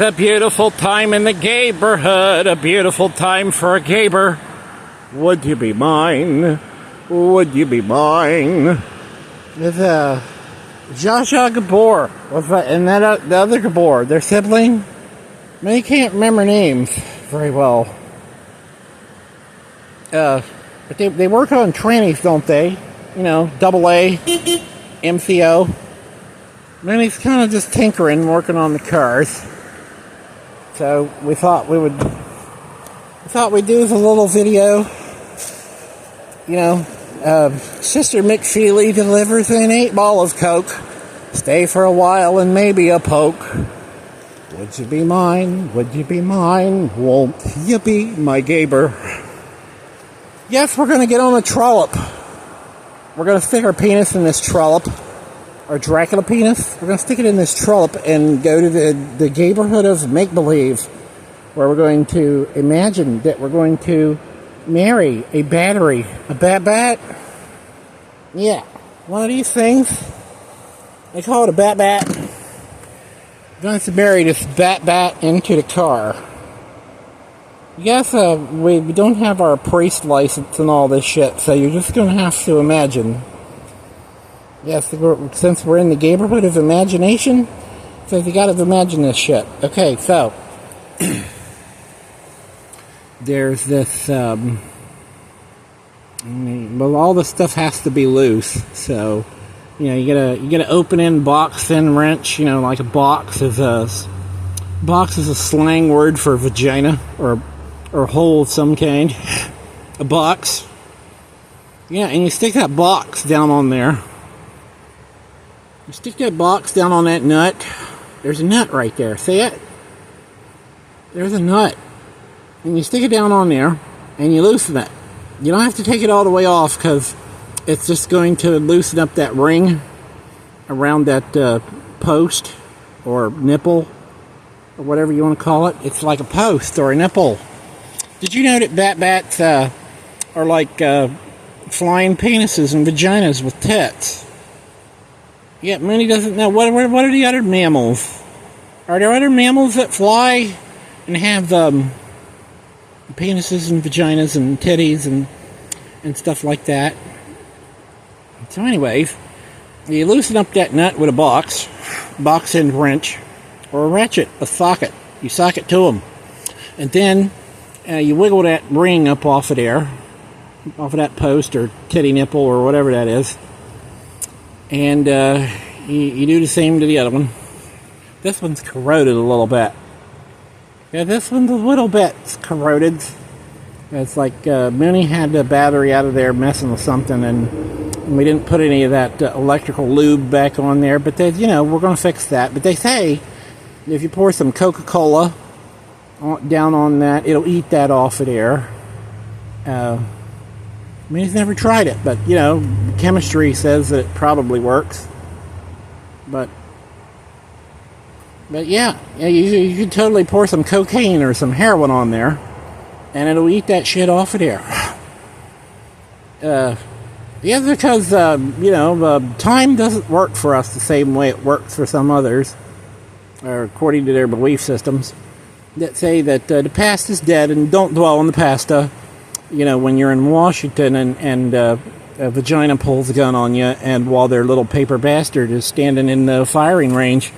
a beautiful time in the gayborhood, a beautiful time for a gayber. Would you be mine? Would you be mine? With Zsa Zsa Gabor, and that the other Gabor, their sibling. I can't remember names very well. But they work on trannies, don't they? You know, AA, MCO. And he's kind of just tinkering, working on the cars. So we thought we'd do a little video. You know, Sister McFeely delivers an 8-ball of Coke. Stay for a while and maybe a poke. Would you be mine? Would you be mine? Won't you be my gayber? Yes, we're going to get on a trollop. We're going to stick our penis in this trollop. Our Dracula penis. We're going to stick it in this trollop and go to the gayborhood of make-believe, where we're going to imagine that we're going to marry a battery. A bat-bat? Yeah. One of these things. They call it a bat-bat. We're going to marry this bat-bat into the car. Yes, we don't have our priest license and all this shit, so you're just going to have to imagine. Yes, since we're in the gayborhood of imagination, so you got to imagine this shit. Okay, so there's this. Well, all the stuff has to be loose. So, you know, you get an open-end box end wrench. You know, like a box is a slang word for vagina or hole of some kind. A box. Yeah, and you stick that box down on there. You stick that box down on that nut. There's a nut right there. See it? There's a nut. And you stick it down on there, and you loosen it. You don't have to take it all the way off, because it's just going to loosen up that ring around that post or nipple or whatever you want to call it. It's like a post or a nipple. Did you know that bat-bats are like flying penises and vaginas with tits? Yeah, Mooney doesn't know. What are the other mammals? Are there other mammals that fly and have penises and vaginas and titties and stuff like that? So anyways, you loosen up that nut with a box end wrench, or a ratchet, a socket. You sock it to them. And then you wiggle that ring up off of there, off of that post or titty nipple or whatever that is. And you do the same to the other one. This one's corroded a little bit. Yeah, this one's a little bit corroded. It's like Mooney had the battery out of there messing with something, and we didn't put any of that electrical lube back on there. But they, you know, we're going to fix that. But they say if you pour some Coca-Cola down on that, it'll eat that off of there. I mean, he's never tried it, but, you know, chemistry says that it probably works. But yeah, you could totally pour some cocaine or some heroin on there, and it'll eat that shit off of there. Yeah, because, you know, time doesn't work for us the same way it works for some others, or according to their belief systems, that say that the past is dead and don't dwell on the past. You know, when you're in Washington and a vagina pulls a gun on you, and while their little paper bastard is standing in the firing range,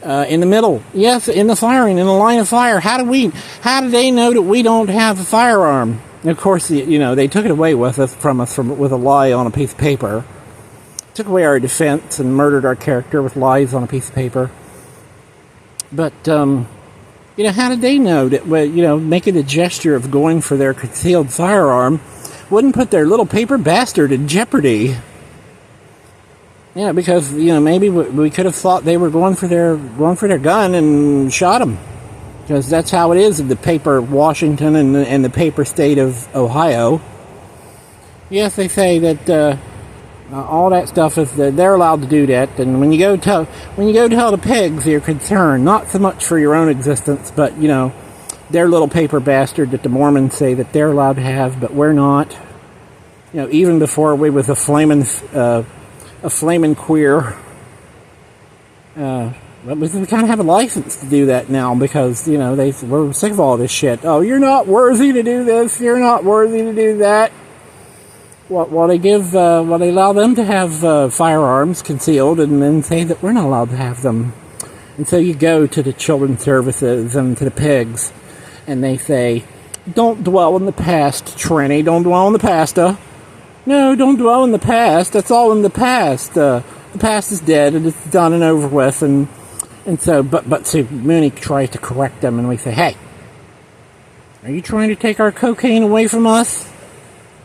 in the middle, yes, in the firing, in the line of fire. How do they know that we don't have a firearm? And of course, you know, they took it away with us with a lie on a piece of paper. Took away our defense and murdered our character with lies on a piece of paper. But you know, how did they know that, you know, making the gesture of going for their concealed firearm wouldn't put their little paper bastard in jeopardy? Yeah, because, you know, maybe we could have thought they were going for their gun and shot them. Because that's how it is in the paper Washington and the paper state of Ohio. Yes, they say that all that stuff is they're allowed to do that. And when you go tell the pigs you're concerned, not so much for your own existence, but, you know, their little paper bastard that the Mormons say that they're allowed to have, but we're not. You know, even before we was a flaming queer. But we kind of have a license to do that now because, we're sick of all this shit. Oh, you're not worthy to do this. You're not worthy to do that. Well, they allow them to have firearms concealed and then say that we're not allowed to have them. And so you go to the children's services and to the pigs, and they say, don't dwell in the past, Trini. Don't dwell in the past, No, don't dwell in the past. That's all in the past. The past is dead, and it's done and over with, and so, so Mooney tries to correct them, and we say, hey, are you trying to take our cocaine away from us?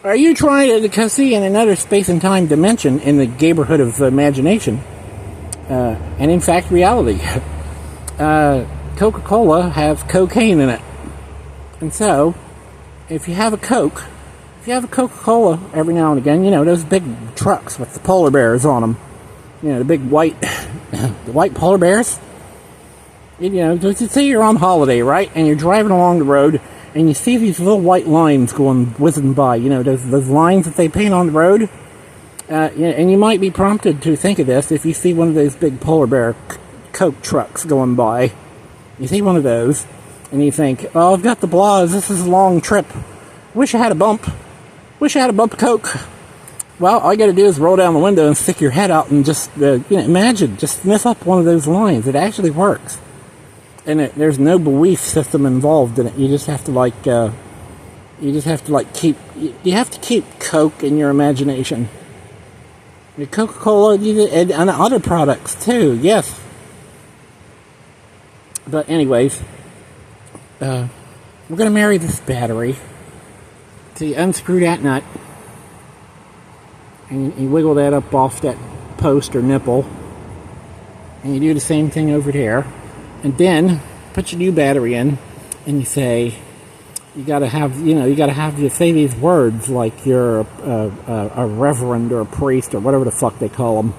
Are you trying to see in another space and time dimension in the neighborhood of imagination, and in fact reality? Coca-Cola has cocaine in it. And so, if you have a Coca-Cola every now and again, those big trucks with the polar bears on them, the big white, the white polar bears, just say you're on holiday, right? And you're driving along the road, and you see these little white lines whizzing by, those lines that they paint on the road. And you might be prompted to think of this if you see one of those big polar bear Coke trucks going by. You see one of those, and you think, oh, I've got the blahs, this is a long trip. Wish I had a bump. Wish I had a bump of Coke. Well, all you gotta do is roll down the window and stick your head out and just, imagine, just sniff up one of those lines. It actually works. And there's no belief system involved in it. You just have to keep Coke in your imagination. The Coca-Cola and other products too, yes. But anyways, we're gonna marry this battery. So you unscrew that nut, and you wiggle that up off that post or nipple, and you do the same thing over there, and then put your new battery in, and you say, you say these words like you're a reverend or a priest or whatever the fuck they call them,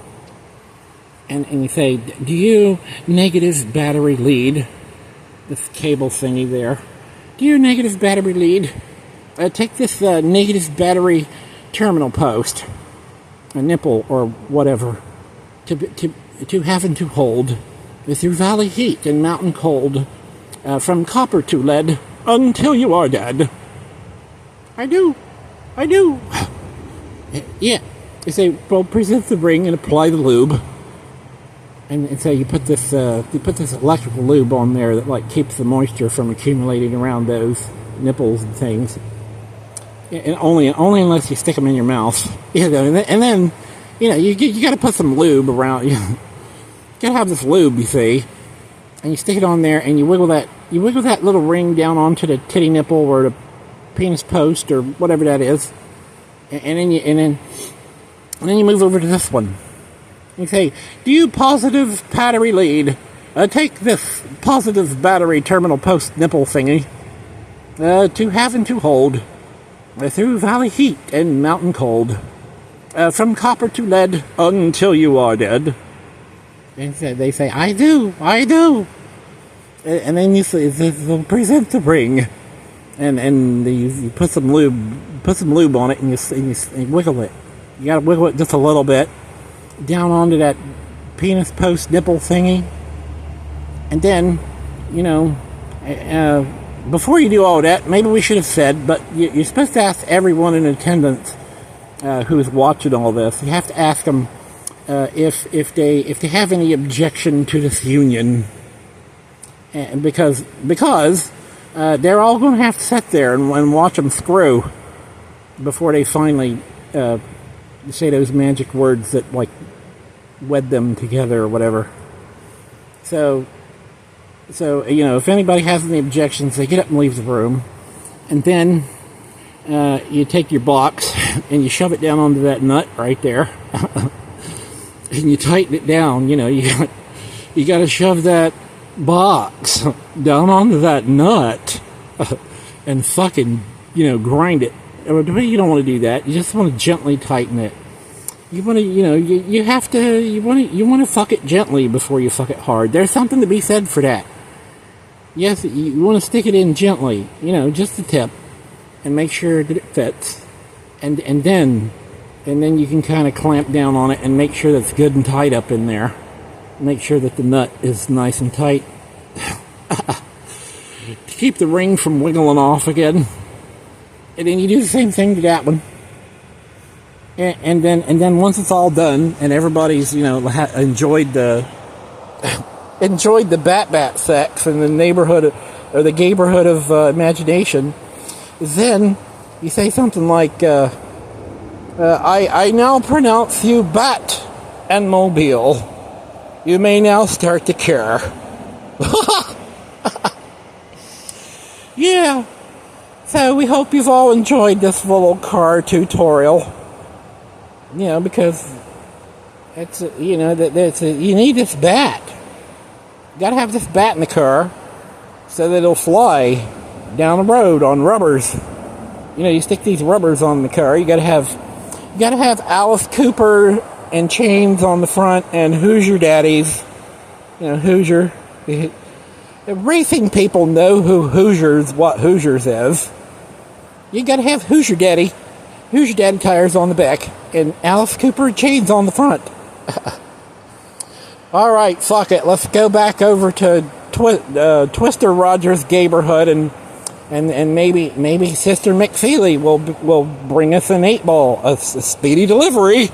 and you say, do you negative battery lead, this cable thingy there, do you negative battery lead, take this negative battery terminal post, a nipple or whatever, to have and to hold through valley heat and mountain cold, from copper to lead until you are dead. I do. Yeah. You say, well, present the ring and apply the lube. And so you put this electrical lube on there that keeps the moisture from accumulating around those nipples and things. And only unless you stick them in your mouth. And then you got to put some lube around. You got to have this lube, you see, and you stick it on there, and you wiggle that little ring down onto the titty nipple or the penis post or whatever that is, and then you move over to this one. You say, do you positive battery lead? Take this positive battery terminal post nipple thingy to have and to hold through valley heat and mountain cold, from copper to lead until you are dead. And they say, I do. And then you say, present the ring, and you put some lube on it, and you wiggle it. You gotta wiggle it just a little bit down onto that penis post nipple thingy, and then, before you do all that, maybe we should have said, but you're supposed to ask everyone in attendance who's watching all this. You have to ask them if they have any objection to this union, and because they're all going to have to sit there and watch them screw before they finally say those magic words that wed them together or whatever. So if anybody has any objections, they get up and leave the room, and then you take your box and you shove it down onto that nut right there, and you tighten it down. You got to shove that box down onto that nut and fucking grind it. You don't want to do that. You just want to gently tighten it. You want to you want to fuck it gently before you fuck it hard. There's something to be said for that. Yes, you want to stick it in gently, just the tip, and make sure that it fits, and then you can kind of clamp down on it and make sure that's good and tight up in there. Make sure that the nut is nice and tight. To keep the ring from wiggling off again. And then you do the same thing to that one. And then once it's all done and everybody's, enjoyed the bat sex in the neighborhood or the neighborhood of imagination, then you say something like, I now pronounce you Bat and Mobile. You may now start to care. Yeah. So we hope you've all enjoyed this little car tutorial. Because it's you need this bat. You gotta have this bat in the car so that it'll fly down the road on rubbers. You stick these rubbers on the car. You gotta have Alice Cooper and chains on the front and Hoosier daddies. Hoosier. The racing people know what Hoosiers is. You gotta have Hoosier daddy tires on the back and Alice Cooper chains on the front. All right, fuck it. Let's go back over to Twister Rogers' neighborhood and maybe Sister McFeely will bring us an 8-ball, a speedy delivery.